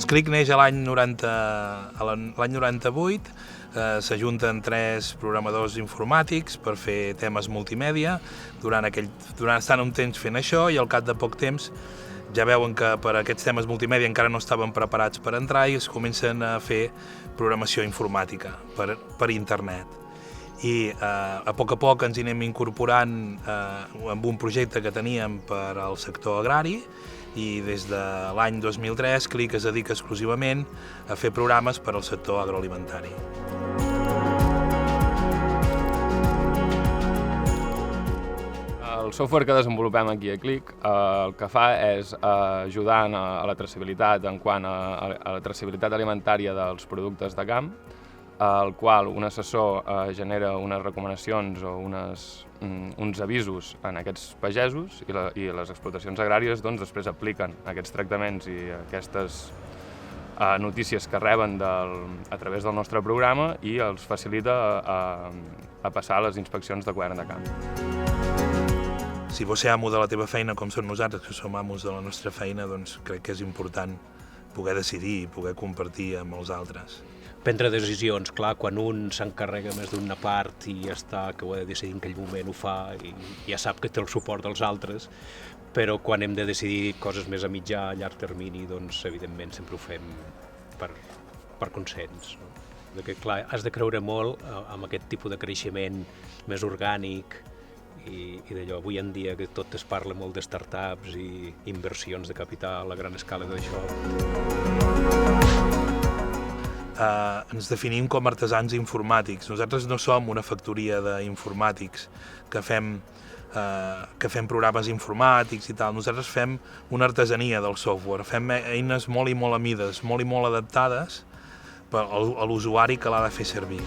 Doncs CLIC neix a l'any 98, s'ajunten 3 programadors informàtics per fer temes multimèdia, durant estan un temps fent això i al cap de poc temps ja veuen que per aquests temes multimèdia encara no estaven preparats per entrar i es comencen a fer programació informàtica per internet. I a poc ens hi anem incorporant amb un projecte que teníem per al sector agrari i des de l'any 2003 CLIC es dedica exclusivament a fer programes per al sector agroalimentari. El software que desenvolupem aquí a CLIC el que fa és ajudar a la traçabilitat en quant a la traçabilitat alimentària dels productes de camp, al qual un assessor genera unes recomanacions o uns avisos en aquests pagesos i les explotacions agràries doncs, després apliquen aquests tractaments i aquestes notícies que reben a través del nostre programa i els facilita a passar a les inspeccions de govern de camp. Si vols ser amo de la teva feina com som nosaltres, que som amos de la nostra feina, doncs crec que és important poder decidir i poder compartir amb els altres. Prendre decisions, clar, quan un s'encarrega més d'una part i ja està, que ho ha de decidir en aquell moment, ho fa i ja sap que té el suport dels altres, però quan hem de decidir coses més a mitjà, a llarg termini, doncs evidentment sempre ho fem per consens. No? Que, clar, has de creure molt en aquest tipus de creixement més orgànic i d'allò. Avui en dia que tot es parla molt de startups i inversions de capital a gran escala d'això. Ens definim com artesans informàtics. Nosaltres no som una factoria d'informàtics que fem programes informàtics i tal. Nosaltres fem una artesania del software, fem eines molt i molt a mides, molt i molt adaptades a l'usuari que l'ha de fer servir.